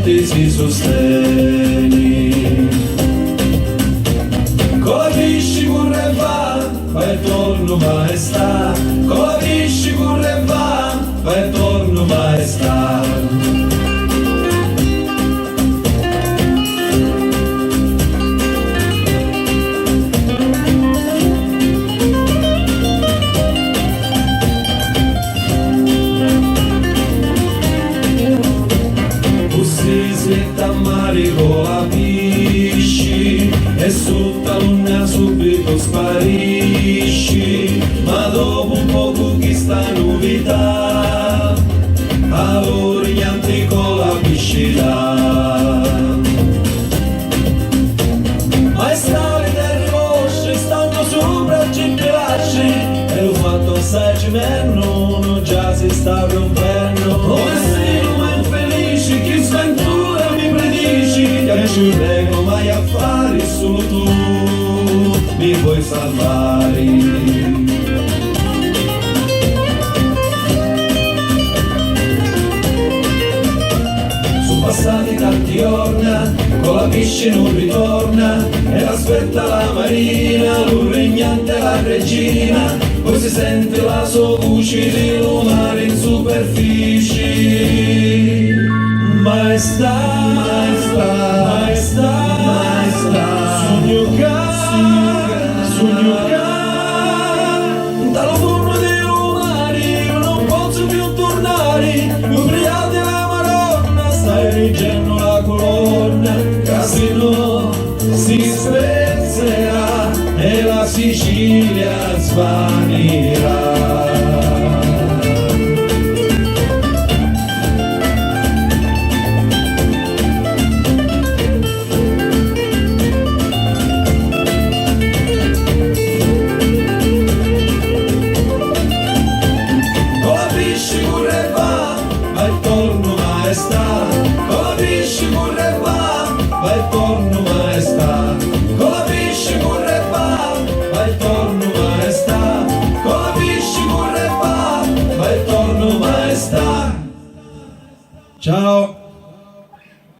forti si sostieni. Con la pisci curre va e torno maestà, con la pisci curre va e torno maestà. Slitta mari con la pisci e sotto la luna subito sparisci, ma dopo un poco chi sta novità allora niente con la piscina. Ma è strade terre mosce stanno sopra il lasci e l'ho fatto assai cimerno non già si sta rompendo. Ci prego mai affari, solo tu mi puoi salvare. Sono passati tanti giorni, con la piscina non ritorna, e aspetta la marina, lo regnante la regina, poi si sente la sua voce di lunare in superficie. Maestà, maestà, maestà, maestà, sogno che dallo forno dei lumari io non posso più tornare, ubriaca la Madonna sta erigendo la colonna, casino si spezzerà e la Sicilia svanirà. Con la pisci curre va, vai torno maestà, con la pisci curre va, vai torno maestà, con la pisci curre va, vai torno maestà. Ciao!